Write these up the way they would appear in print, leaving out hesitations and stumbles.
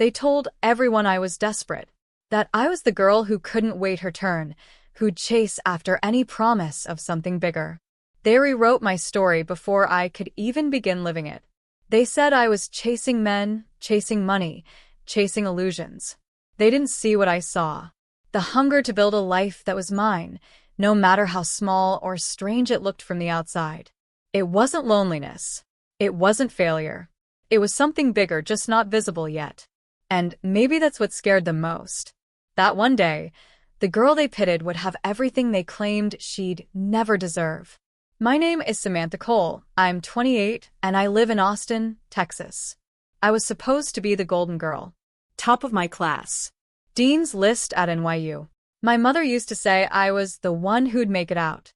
They told everyone I was desperate, that I was the girl who couldn't wait her turn, who'd chase after any promise of something bigger. They rewrote my story before I could even begin living it. They said I was chasing men, chasing money, chasing illusions. They didn't see what I saw. The hunger to build a life that was mine, no matter how small or strange it looked from the outside. It wasn't loneliness. It wasn't failure. It was something bigger, just not visible yet. And maybe that's what scared them most. That one day, the girl they pitted would have everything they claimed she'd never deserve. My name is Samantha Cole. I'm 28, and I live in Austin, Texas. I was supposed to be the golden girl. Top of my class. Dean's List at NYU. My mother used to say I was the one who'd make it out.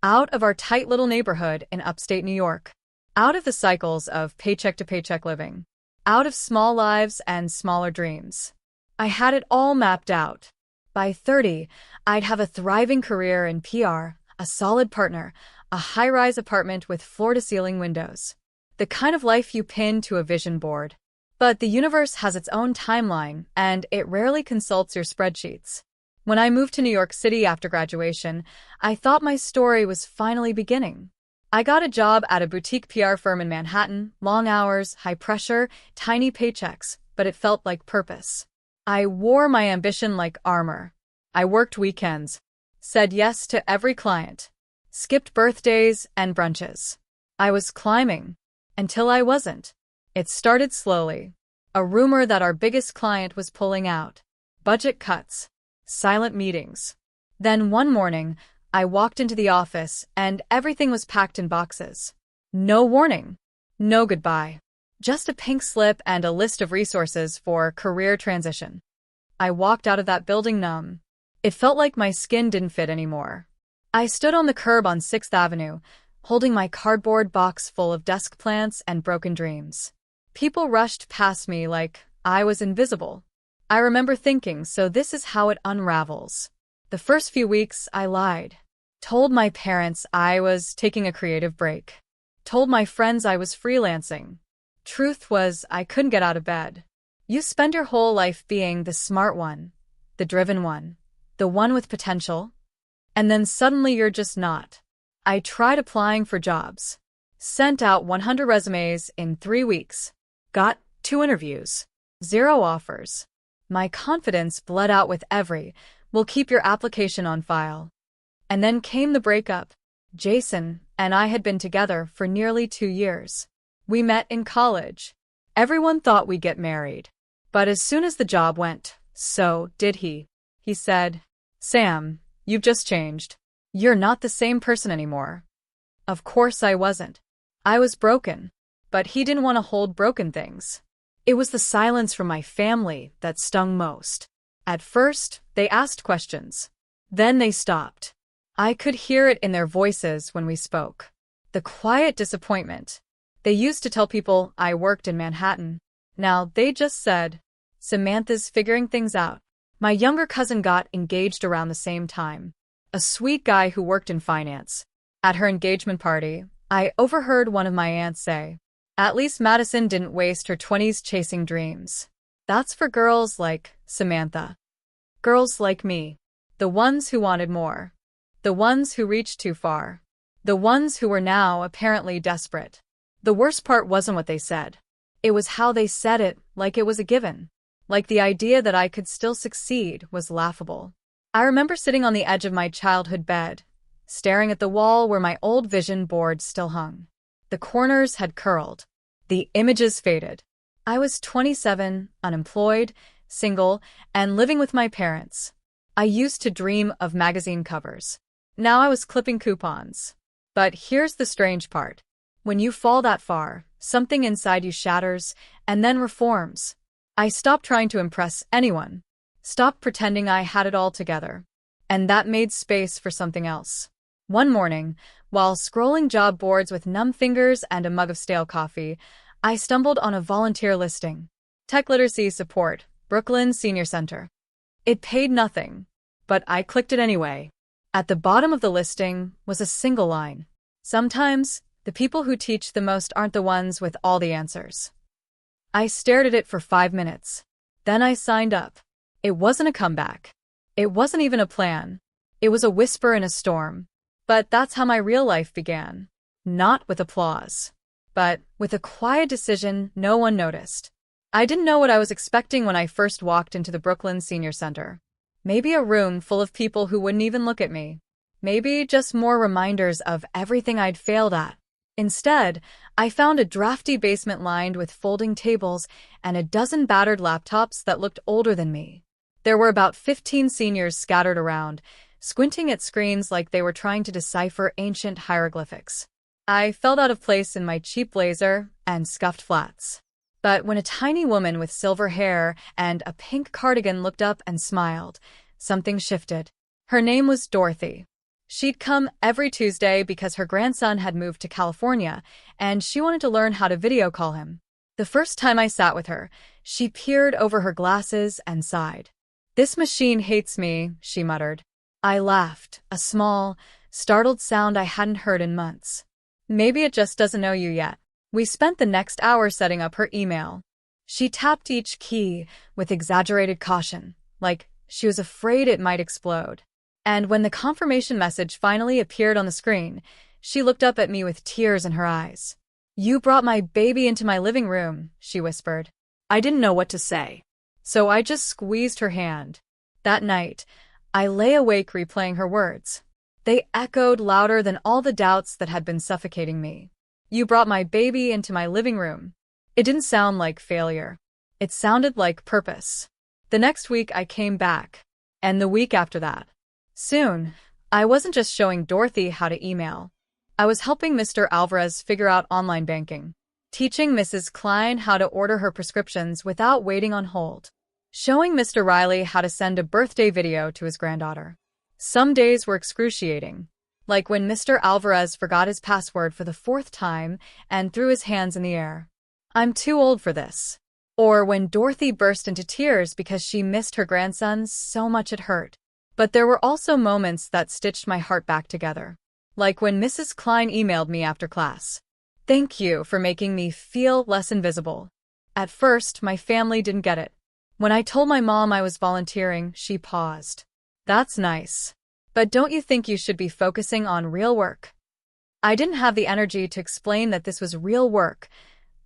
Out of our tight little neighborhood in upstate New York. Out of the cycles of paycheck-to-paycheck living. Out of small lives and smaller dreams. I had it all mapped out. By 30, I'd have a thriving career in PR, a solid partner, a high-rise apartment with floor-to-ceiling windows. The kind of life you pin to a vision board. But the universe has its own timeline, and it rarely consults your spreadsheets. When I moved to New York City after graduation, I thought my story was finally beginning. I got a job at a boutique PR firm in Manhattan, long hours, high pressure, tiny paychecks, but it felt like purpose. I wore my ambition like armor. I worked weekends, said yes to every client, skipped birthdays and brunches. I was climbing, until I wasn't. It started slowly. A rumor that our biggest client was pulling out. Budget cuts. Silent meetings. Then one morning, I walked into the office and everything was packed in boxes. No warning. No goodbye. Just a pink slip and a list of resources for career transition. I walked out of that building numb. It felt like my skin didn't fit anymore. I stood on the curb on 6th Avenue, holding my cardboard box full of desk plants and broken dreams. People rushed past me like I was invisible. I remember thinking, so this is how it unravels. The first few weeks, I lied. Told my parents I was taking a creative break. Told my friends I was freelancing. Truth was, I couldn't get out of bed. You spend your whole life being the smart one, the driven one, the one with potential, and then suddenly you're just not. I tried applying for jobs. Sent out 100 resumes in 3 weeks. Got 2 interviews. 0 offers. My confidence bled out with every, "We'll keep your application on file." And then came the breakup. Jason and I had been together for nearly 2 years. We met in college. Everyone thought we'd get married. But as soon as the job went, so did he. He said, "Sam, you've just changed. You're not the same person anymore." Of course I wasn't. I was broken. But he didn't want to hold broken things. It was the silence from my family that stung most. At first, they asked questions. Then they stopped. I could hear it in their voices when we spoke. The quiet disappointment. They used to tell people I worked in Manhattan. Now they just said, "Samantha's figuring things out." My younger cousin got engaged around the same time. A sweet guy who worked in finance. At her engagement party, I overheard one of my aunts say, "At least Madison didn't waste her 20s chasing dreams." That's for girls like Samantha. Girls like me. The ones who wanted more. The ones who reached too far. The ones who were now apparently desperate. The worst part wasn't what they said. It was how they said it, like it was a given. Like the idea that I could still succeed was laughable. I remember sitting on the edge of my childhood bed, staring at the wall where my old vision board still hung. The corners had curled. The images faded. I was 27, unemployed, single, and living with my parents. I used to dream of magazine covers. Now I was clipping coupons. But here's the strange part. When you fall that far, something inside you shatters and then reforms. I stopped trying to impress anyone. Stopped pretending I had it all together. And that made space for something else. One morning, while scrolling job boards with numb fingers and a mug of stale coffee, I stumbled on a volunteer listing. Tech Literacy Support, Brooklyn Senior Center. It paid nothing, but I clicked it anyway. At the bottom of the listing was a single line. Sometimes, the people who teach the most aren't the ones with all the answers. I stared at it for 5 minutes. Then I signed up. It wasn't a comeback. It wasn't even a plan. It was a whisper in a storm. But that's how my real life began. Not with applause, but with a quiet decision no one noticed. I didn't know what I was expecting when I first walked into the Brooklyn Senior Center. Maybe a room full of people who wouldn't even look at me. Maybe just more reminders of everything I'd failed at. Instead, I found a drafty basement lined with folding tables and a dozen battered laptops that looked older than me. There were about 15 seniors scattered around, squinting at screens like they were trying to decipher ancient hieroglyphics. I felt out of place in my cheap blazer and scuffed flats. But when a tiny woman with silver hair and a pink cardigan looked up and smiled, something shifted. Her name was Dorothy. She'd come every Tuesday because her grandson had moved to California, and she wanted to learn how to video call him. The first time I sat with her, she peered over her glasses and sighed. "This machine hates me," she muttered. I laughed, a small, startled sound I hadn't heard in months. "Maybe it just doesn't know you yet." We spent the next hour setting up her email. She tapped each key with exaggerated caution, like she was afraid it might explode. And when the confirmation message finally appeared on the screen, she looked up at me with tears in her eyes. "You brought my baby into my living room," she whispered. I didn't know what to say, so I just squeezed her hand. That night, I lay awake replaying her words. They echoed louder than all the doubts that had been suffocating me. "You brought my baby into my living room." It didn't sound like failure. It sounded like purpose. The next week I came back, and the week after that. Soon, I wasn't just showing Dorothy how to email. I was helping Mr. Alvarez figure out online banking, teaching Mrs. Klein how to order her prescriptions without waiting on hold, showing Mr. Riley how to send a birthday video to his granddaughter. Some days were excruciating, like when Mr. Alvarez forgot his password for the 4th time and threw his hands in the air. "I'm too old for this." Or when Dorothy burst into tears because she missed her grandson so much it hurt. But there were also moments that stitched my heart back together. Like when Mrs. Klein emailed me after class. "Thank you for making me feel less invisible." At first, my family didn't get it. When I told my mom I was volunteering, she paused. "That's nice. But don't you think you should be focusing on real work?" I didn't have the energy to explain that this was real work,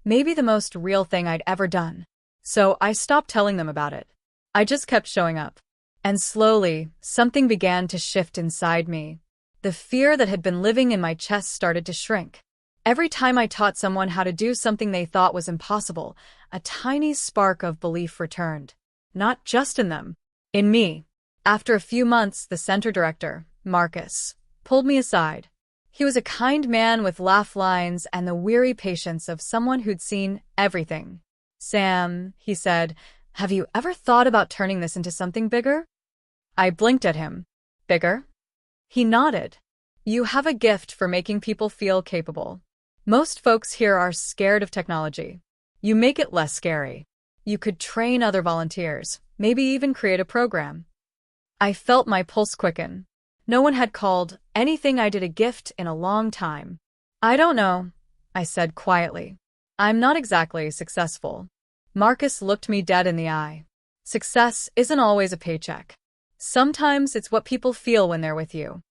maybe the most real thing I'd ever done. So I stopped telling them about it. I just kept showing up. And slowly, something began to shift inside me. The fear that had been living in my chest started to shrink. Every time I taught someone how to do something they thought was impossible, a tiny spark of belief returned. Not just in them, in me. After a few months, the center director, Marcus, pulled me aside. He was a kind man with laugh lines and the weary patience of someone who'd seen everything. "Sam," he said, "have you ever thought about turning this into something bigger?" I blinked at him. "Bigger?" He nodded. "You have a gift for making people feel capable. Most folks here are scared of technology. You make it less scary. You could train other volunteers, maybe even create a program." I felt my pulse quicken. No one had called anything I did a gift in a long time. "I don't know," I said quietly. "I'm not exactly successful." Marcus looked me dead in the eye. "Success isn't always a paycheck. Sometimes it's what people feel when they're with you."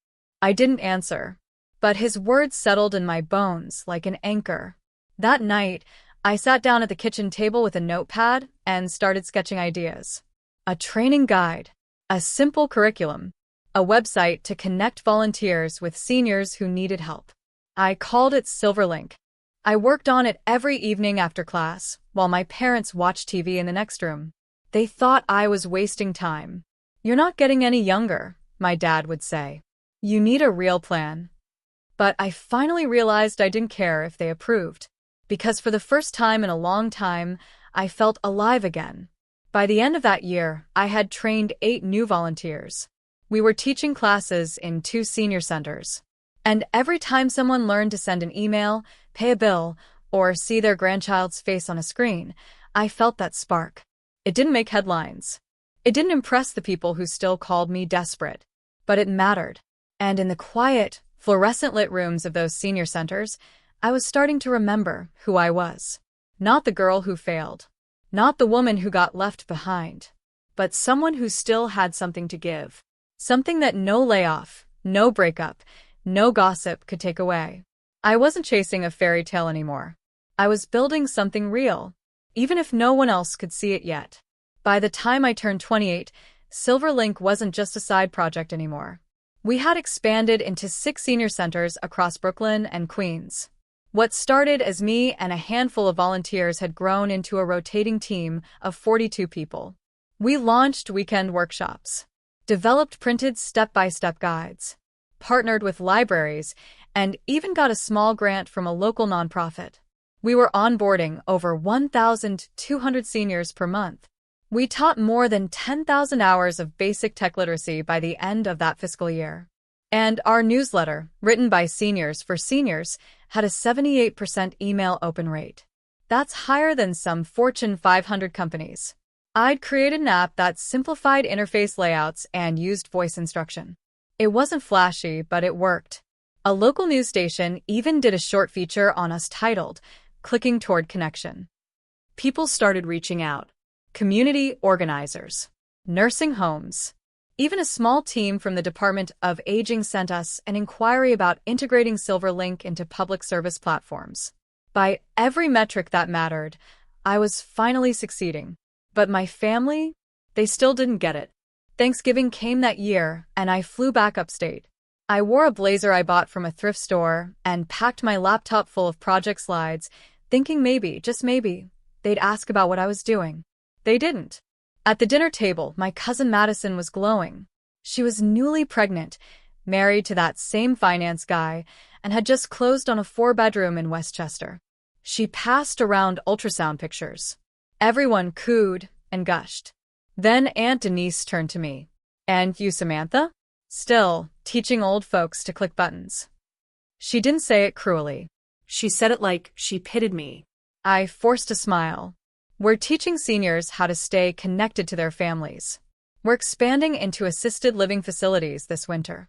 I didn't answer, but his words settled in my bones like an anchor. That night, I sat down at the kitchen table with a notepad and started sketching ideas. A training guide, a simple curriculum, a website to connect volunteers with seniors who needed help. I called it Silverlink. I worked on it every evening after class, while my parents watched TV in the next room. They thought I was wasting time. "You're not getting any younger," my dad would say. "You need a real plan." But I finally realized I didn't care if they approved, because for the first time in a long time, I felt alive again. By the end of that year, I had trained 8 new volunteers. We were teaching classes in 2 senior centers. And every time someone learned to send an email, pay a bill, or see their grandchild's face on a screen, I felt that spark. It didn't make headlines. It didn't impress the people who still called me desperate. But it mattered. And in the quiet, fluorescent-lit rooms of those senior centers, I was starting to remember who I was. Not the girl who failed. Not the woman who got left behind, but someone who still had something to give. Something that no layoff, no breakup, no gossip could take away. I wasn't chasing a fairy tale anymore. I was building something real, even if no one else could see it yet. By the time I turned 28, Silverlink wasn't just a side project anymore. We had expanded into 6 senior centers across Brooklyn and Queens. What started as me and a handful of volunteers had grown into a rotating team of 42 people. We launched weekend workshops, developed printed step-by-step guides, partnered with libraries, and even got a small grant from a local nonprofit. We were onboarding over 1,200 seniors per month. We taught more than 10,000 hours of basic tech literacy by the end of that fiscal year. And our newsletter, written by seniors for seniors, had a 78% email open rate. That's higher than some Fortune 500 companies. I'd created an app that simplified interface layouts and used voice instruction. It wasn't flashy, but it worked. A local news station even did a short feature on us titled, "Clicking Toward Connection." People started reaching out. Community organizers, nursing homes. Even a small team from the Department of Aging sent us an inquiry about integrating Silverlink into public service platforms. By every metric that mattered, I was finally succeeding. But my family, they still didn't get it. Thanksgiving came that year, and I flew back upstate. I wore a blazer I bought from a thrift store and packed my laptop full of project slides, thinking maybe, just maybe, they'd ask about what I was doing. They didn't. At the dinner table, my cousin Madison was glowing. She was newly pregnant, married to that same finance guy, and had just closed on a 4-bedroom in Westchester. She passed around ultrasound pictures. Everyone cooed and gushed. Then Aunt Denise turned to me. "And you, Samantha?" Still, teaching old folks to click buttons. She didn't say it cruelly. She said it like she pitied me. I forced a smile. We're teaching seniors how to stay connected to their families. We're expanding into assisted living facilities this winter.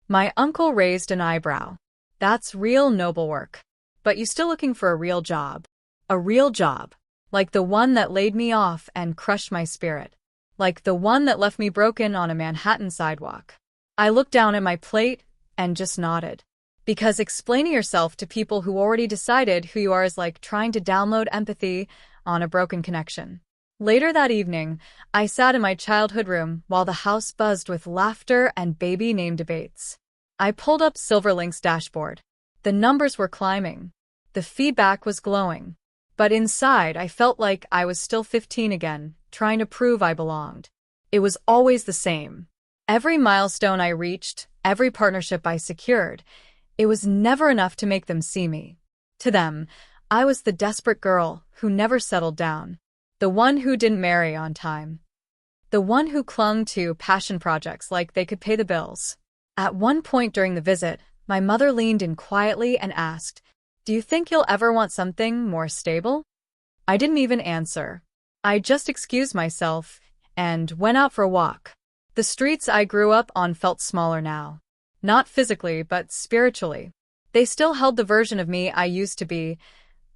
My uncle raised an eyebrow. That's real noble work. But you still looking for a real job? A real job. Like the one that laid me off and crushed my spirit. Like the one that left me broken on a Manhattan sidewalk. I looked down at my plate and just nodded. Because explaining yourself to people who already decided who you are is like trying to download empathy on a broken connection. Later that evening, I sat in my childhood room while the house buzzed with laughter and baby name debates. I pulled up Silverlink's dashboard. The numbers were climbing. The feedback was glowing. But inside, I felt like I was still 15 again, trying to prove I belonged. It was always the same. Every milestone I reached, every partnership I secured, it was never enough to make them see me. To them, I was the desperate girl who never settled down. The one who didn't marry on time. The one who clung to passion projects like they could pay the bills. At one point during the visit, my mother leaned in quietly and asked, "Do you think you'll ever want something more stable?" I didn't even answer. I just excused myself and went out for a walk. The streets I grew up on felt smaller now. Not physically, but spiritually. They still held the version of me I used to be,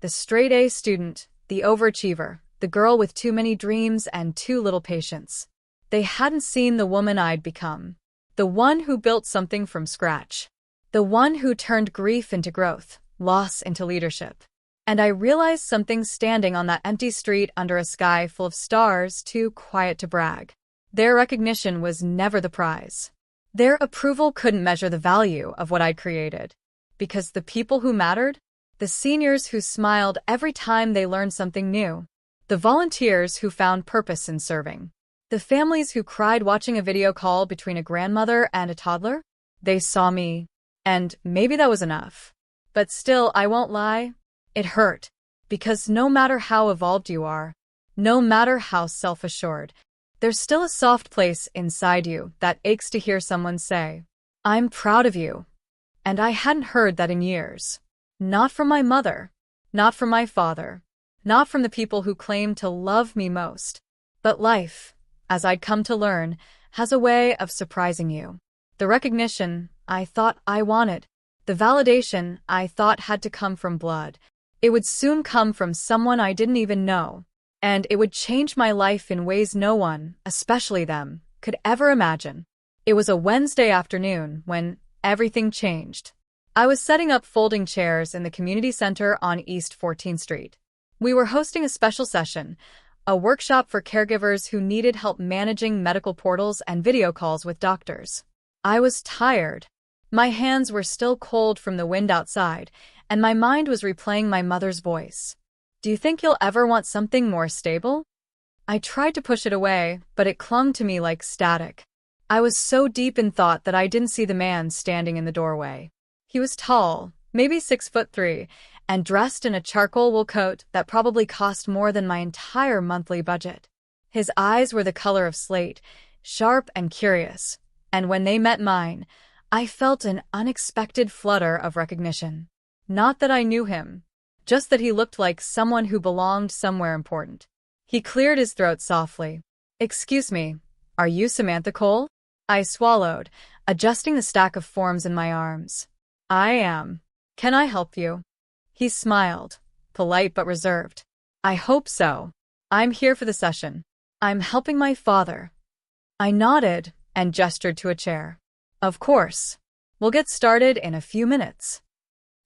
the straight-A student, the overachiever, the girl with too many dreams and too little patience. They hadn't seen the woman I'd become. The one who built something from scratch. The one who turned grief into growth, loss into leadership. And I realized something standing on that empty street under a sky full of stars too quiet to brag. Their recognition was never the prize. Their approval couldn't measure the value of what I'd created. Because the people who mattered, the seniors who smiled every time they learned something new, the volunteers who found purpose in serving, the families who cried watching a video call between a grandmother and a toddler, they saw me. And maybe that was enough. But still, I won't lie, it hurt. Because no matter how evolved you are, no matter how self-assured, there's still a soft place inside you that aches to hear someone say, "I'm proud of you." And I hadn't heard that in years. Not from my mother, not from my father, not from the people who claimed to love me most. But life, as I'd come to learn, has a way of surprising you. The recognition I thought I wanted, the validation I thought had to come from blood, it would soon come from someone I didn't even know. and it would change my life in ways no one, especially them, could ever imagine. It was a Wednesday afternoon when everything changed. I was setting up folding chairs in the community center on East 14th Street. We were hosting a special session, a workshop for caregivers who needed help managing medical portals and video calls with doctors. I was tired. My hands were still cold from the wind outside, and my mind was replaying my mother's voice. Do you think you'll ever want something more stable? I tried to push it away, but it clung to me like static. I was so deep in thought that I didn't see the man standing in the doorway. He was tall, maybe 6'3", and dressed in a charcoal wool coat that probably cost more than my entire monthly budget. His eyes were the color of slate, sharp and curious, and when they met mine, I felt an unexpected flutter of recognition. Not that I knew him, just that he looked like someone who belonged somewhere important. He cleared his throat softly. "Excuse me, are you Samantha Cole?" I swallowed, adjusting the stack of forms in my arms. "I am. Can I help you?" He smiled, polite but reserved. "I hope so. I'm here for the session. I'm helping my father." I nodded and gestured to a chair. "Of course. We'll get started in a few minutes."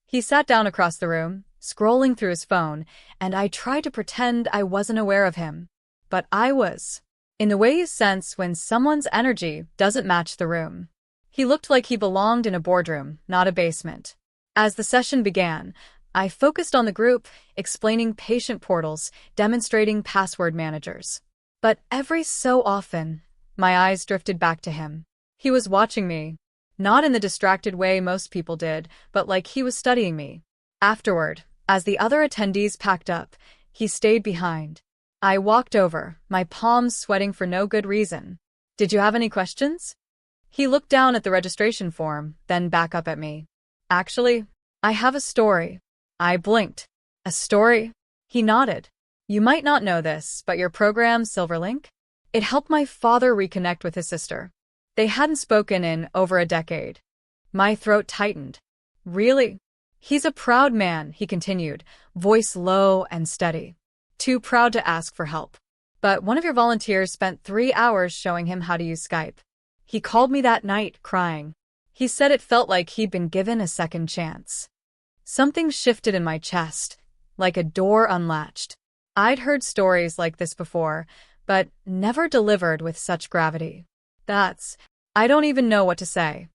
He sat down across the room, scrolling through his phone, and I tried to pretend I wasn't aware of him. But I was. In the way you sense when someone's energy doesn't match the room. He looked like he belonged in a boardroom, not a basement. As the session began, I focused on the group, explaining patient portals, demonstrating password managers. But every so often, my eyes drifted back to him. He was watching me, not in the distracted way most people did, but like he was studying me. Afterward, as the other attendees packed up, he stayed behind. I walked over, my palms sweating for no good reason. "Did you have any questions?" He looked down at the registration form, then back up at me. "Actually, I have a story." I blinked. "A story?" He nodded. "You might not know this, but your program, Silverlink? It helped my father reconnect with his sister. They hadn't spoken in over a decade." My throat tightened. "Really?" "He's a proud man," he continued, voice low and steady. "Too proud to ask for help. But one of your volunteers spent 3 hours showing him how to use Skype. He called me that night, crying. He said it felt like he'd been given a second chance." Something shifted in my chest, like a door unlatched. I'd heard stories like this before, but never delivered with such gravity. I don't even know what to say."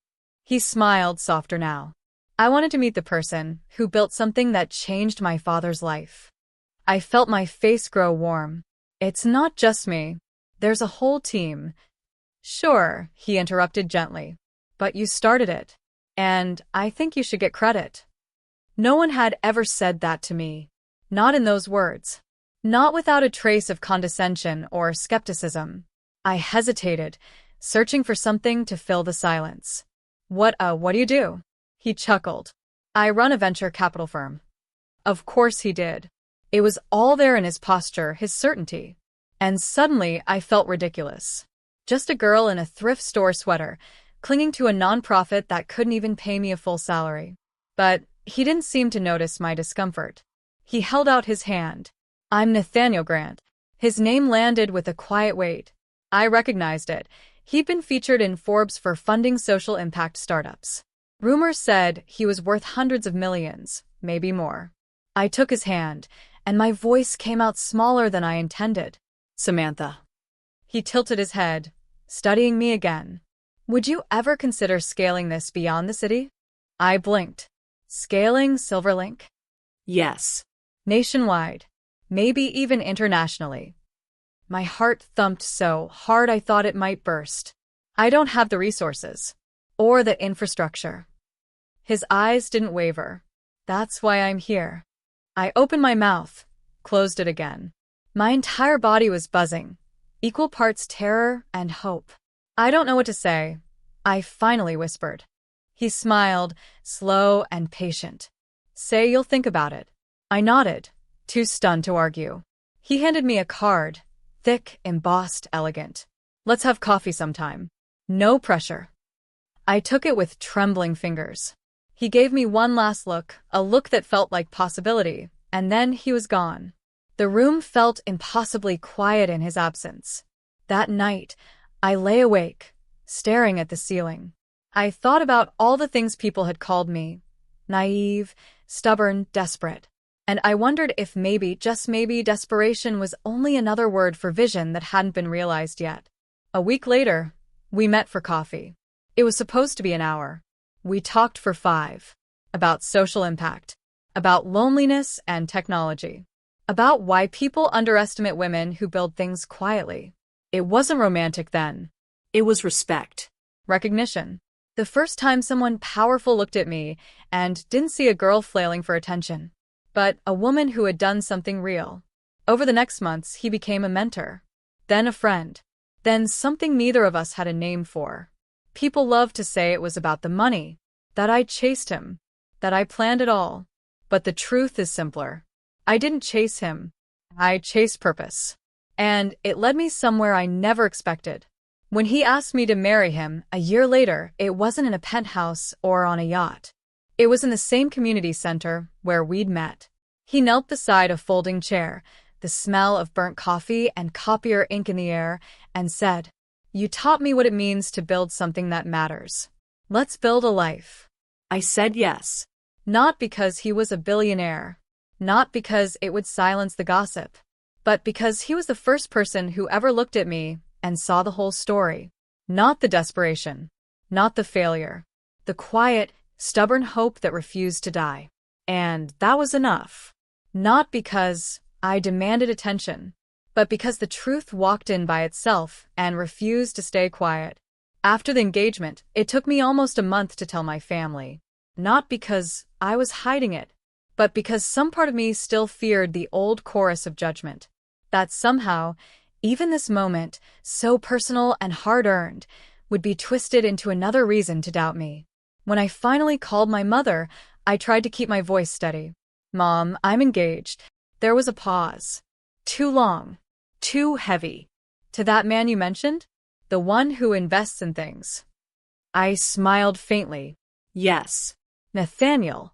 He smiled softer now. "I wanted to meet the person who built something that changed my father's life." I felt my face grow warm. "It's not just me. There's a whole team." "Sure," he interrupted gently. "But you started it. And I think you should get credit." No one had ever said that to me. Not in those words. Not without a trace of condescension or skepticism. I hesitated, searching for something to fill the silence. What do you do?" He chuckled. "I run a venture capital firm." Of course he did. It was all there in his posture, his certainty. And suddenly I felt ridiculous. Just a girl in a thrift store sweater, clinging to a nonprofit that couldn't even pay me a full salary. But he didn't seem to notice my discomfort. He held out his hand. "I'm Nathaniel Grant." His name landed with a quiet weight. I recognized it. He'd been featured in Forbes for funding social impact startups. Rumors said he was worth hundreds of millions, maybe more. I took his hand, and my voice came out smaller than I intended. "Samantha." He tilted his head, studying me again. "Would you ever consider scaling this beyond the city?" I blinked. "Scaling Silverlink?" "Yes. Nationwide. Maybe even internationally." My heart thumped so hard I thought it might burst. "I don't have the resources. Or the infrastructure." His eyes didn't waver. "That's why I'm here." I opened my mouth, closed it again. My entire body was buzzing, equal parts terror and hope. "I don't know what to say," I finally whispered. He smiled, slow and patient. "Say you'll think about it." I nodded, too stunned to argue. He handed me a card, thick, embossed, elegant. "Let's have coffee sometime. No pressure." I took it with trembling fingers. He gave me one last look, a look that felt like possibility, and then he was gone. The room felt impossibly quiet in his absence. That night, I lay awake, staring at the ceiling. I thought about all the things people had called me: naive, stubborn, desperate. And I wondered if maybe, just maybe, desperation was only another word for vision that hadn't been realized yet. A week later, we met for coffee. It was supposed to be an hour. We talked for 5. About social impact, about loneliness and technology, about why people underestimate women who build things quietly. It wasn't romantic then. It was respect. Recognition. The first time someone powerful looked at me and didn't see a girl flailing for attention, but a woman who had done something real. Over the next months, he became a mentor, then a friend, then something neither of us had a name for. People loved to say it was about the money, that I chased him, that I planned it all. But the truth is simpler. I didn't chase him. I chased purpose. And it led me somewhere I never expected. When he asked me to marry him a year later, it wasn't in a penthouse or on a yacht. It was in the same community center where we'd met. He knelt beside a folding chair, the smell of burnt coffee and copier ink in the air, and said, "You taught me what it means to build something that matters. Let's build a life." I said yes. Not because he was a billionaire, not because it would silence the gossip, but because he was the first person who ever looked at me and saw the whole story. Not the desperation, not the failure, the quiet, stubborn hope that refused to die. And that was enough. Not because I demanded attention, but because the truth walked in by itself and refused to stay quiet. After the engagement, it took me almost a month to tell my family. Not because I was hiding it, but because some part of me still feared the old chorus of judgment. That somehow, even this moment, so personal and hard-earned, would be twisted into another reason to doubt me. When I finally called my mother, I tried to keep my voice steady. "Mom, I'm engaged." There was a pause. Too long. Too heavy. "To that man you mentioned? The one who invests in things?" I smiled faintly. Yes. "Nathaniel."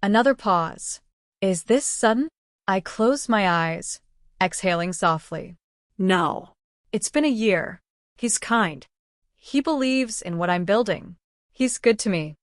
Another pause. "Is this sudden?" I closed my eyes, exhaling softly. No. "It's been a year. He's kind. He believes in what I'm building. He's good to me."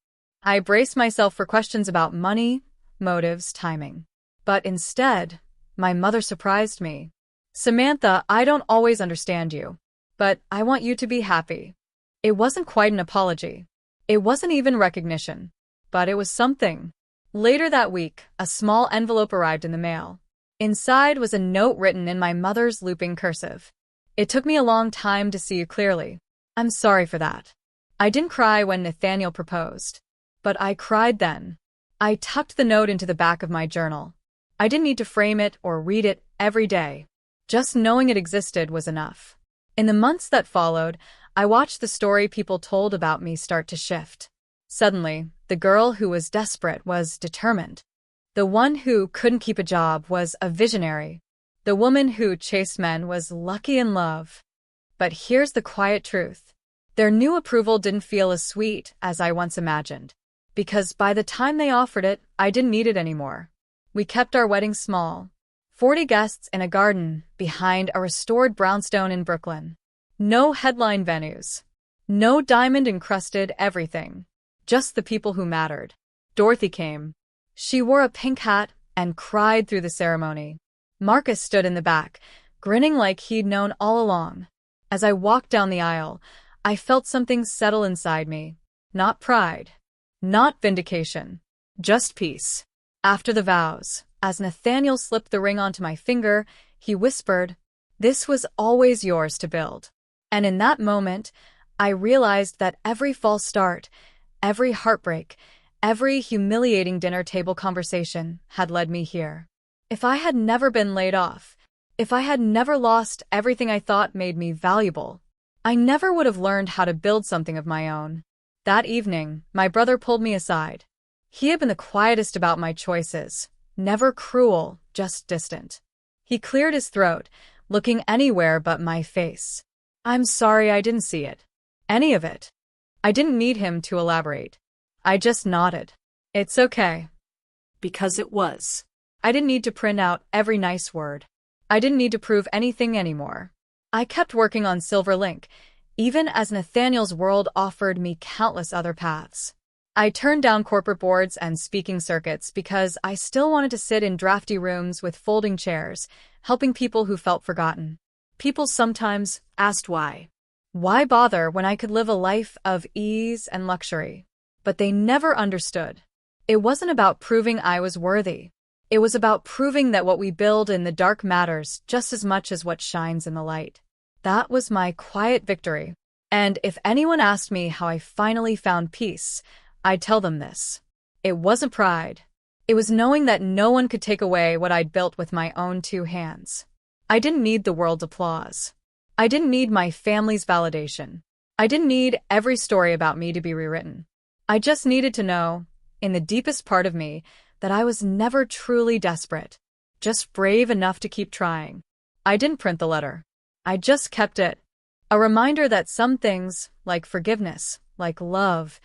I braced myself for questions about money, motives, timing. But instead, my mother surprised me. "Samantha, I don't always understand you, but I want you to be happy." It wasn't quite an apology. It wasn't even recognition, but it was something. Later that week, a small envelope arrived in the mail. Inside was a note written in my mother's looping cursive. "It took me a long time to see you clearly. I'm sorry for that." I didn't cry when Nathaniel proposed, but I cried then. I tucked the note into the back of my journal. I didn't need to frame it or read it every day. Just knowing it existed was enough. In the months that followed, I watched the story people told about me start to shift. Suddenly, the girl who was desperate was determined. The one who couldn't keep a job was a visionary. The woman who chased men was lucky in love. But here's the quiet truth. Their new approval didn't feel as sweet as I once imagined. Because by the time they offered it, I didn't need it anymore. We kept our wedding small. 40 guests in a garden behind a restored brownstone in Brooklyn. No headline venues. No diamond-encrusted everything. Just the people who mattered. Dorothy came. She wore a pink hat and cried through the ceremony. Marcus stood in the back, grinning like he'd known all along. As I walked down the aisle, I felt something settle inside me. Not pride. Not vindication. Just peace. After the vows, as Nathaniel slipped the ring onto my finger, he whispered, "This was always yours to build." And in that moment, I realized that every false start, every heartbreak, every humiliating dinner table conversation had led me here. If I had never been laid off, if I had never lost everything I thought made me valuable, I never would have learned how to build something of my own. That evening, my brother pulled me aside. He had been the quietest about my choices, never cruel, just distant. He cleared his throat, looking anywhere but my face. "I'm sorry I didn't see it. Any of it." I didn't need him to elaborate. I just nodded. "It's okay." Because it was. I didn't need to print out every nice word. I didn't need to prove anything anymore. I kept working on Silverlink, even as Nathaniel's world offered me countless other paths. I turned down corporate boards and speaking circuits because I still wanted to sit in drafty rooms with folding chairs, helping people who felt forgotten. People sometimes asked why. Why bother when I could live a life of ease and luxury? But they never understood. It wasn't about proving I was worthy. It was about proving that what we build in the dark matters just as much as what shines in the light. That was my quiet victory. And if anyone asked me how I finally found peace, I'd tell them this. It wasn't pride. It was knowing that no one could take away what I'd built with my own two hands. I didn't need the world's applause. I didn't need my family's validation. I didn't need every story about me to be rewritten. I just needed to know, in the deepest part of me, that I was never truly desperate, just brave enough to keep trying. I didn't print the letter. I just kept it. A reminder that some things, like forgiveness, like love,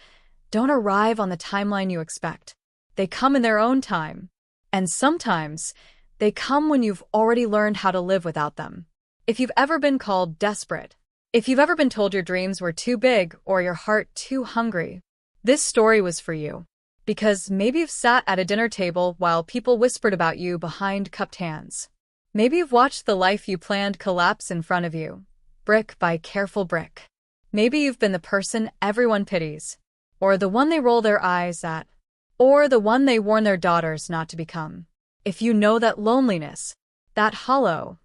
don't arrive on the timeline you expect. They come in their own time. And sometimes, they come when you've already learned how to live without them. If you've ever been called desperate, if you've ever been told your dreams were too big or your heart too hungry, this story was for you. Because maybe you've sat at a dinner table while people whispered about you behind cupped hands. Maybe you've watched the life you planned collapse in front of you, brick by careful brick. Maybe you've been the person everyone pities, or the one they roll their eyes at, or the one they warn their daughters not to become. If you know that loneliness, that hollow,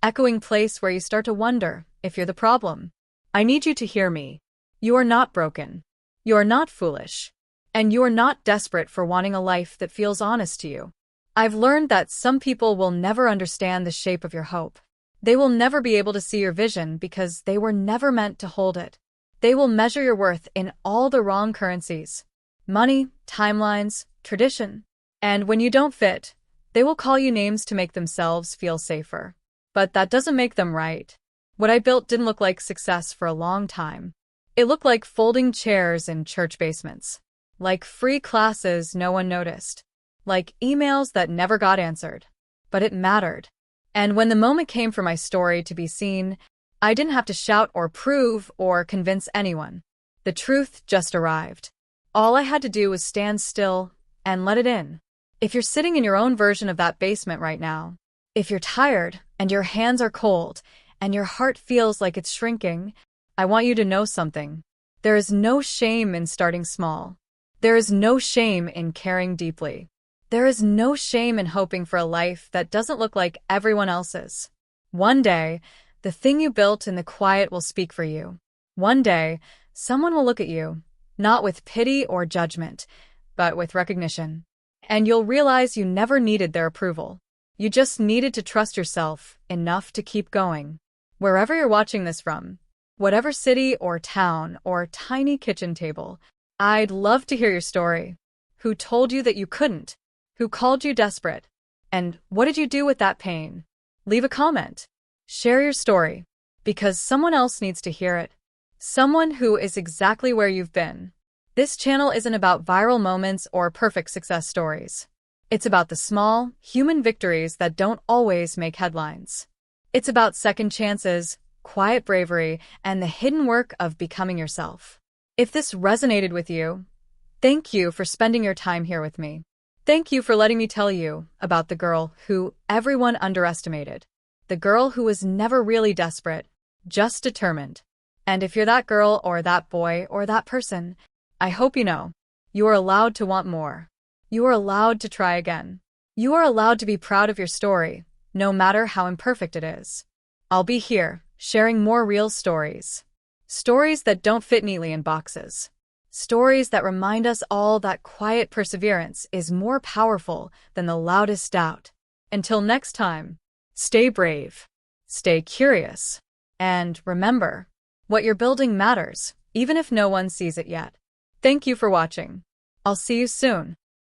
echoing place where you start to wonder if you're the problem, I need you to hear me. You are not broken. You are not foolish. And you are not desperate for wanting a life that feels honest to you. I've learned that some people will never understand the shape of your hope. They will never be able to see your vision because they were never meant to hold it. They will measure your worth in all the wrong currencies: money, timelines, tradition. And when you don't fit, they will call you names to make themselves feel safer. But that doesn't make them right. What I built didn't look like success for a long time. It looked like folding chairs in church basements. Like free classes no one noticed. Like emails that never got answered. But it mattered. And when the moment came for my story to be seen, I didn't have to shout or prove or convince anyone. The truth just arrived. All I had to do was stand still and let it in. If you're sitting in your own version of that basement right now, if you're tired and your hands are cold and your heart feels like it's shrinking, I want you to know something. There is no shame in starting small. There is no shame in caring deeply. There is no shame in hoping for a life that doesn't look like everyone else's. One day, the thing you built in the quiet will speak for you. One day, someone will look at you, not with pity or judgment, but with recognition. And you'll realize you never needed their approval. You just needed to trust yourself enough to keep going. Wherever you're watching this from, whatever city or town or tiny kitchen table, I'd love to hear your story. Who told you that you couldn't? Who called you desperate? And what did you do with that pain? Leave a comment. Share your story. Because someone else needs to hear it. Someone who is exactly where you've been. This channel isn't about viral moments or perfect success stories. It's about the small, human victories that don't always make headlines. It's about second chances, quiet bravery, and the hidden work of becoming yourself. If this resonated with you, thank you for spending your time here with me. Thank you for letting me tell you about the girl who everyone underestimated. The girl who was never really desperate, just determined. And if you're that girl or that boy or that person, I hope you know, you are allowed to want more. You are allowed to try again. You are allowed to be proud of your story, no matter how imperfect it is. I'll be here, sharing more real stories. Stories that don't fit neatly in boxes. Stories that remind us all that quiet perseverance is more powerful than the loudest doubt. Until next time, stay brave, stay curious, and remember, what you're building matters, even if no one sees it yet. Thank you for watching. I'll see you soon.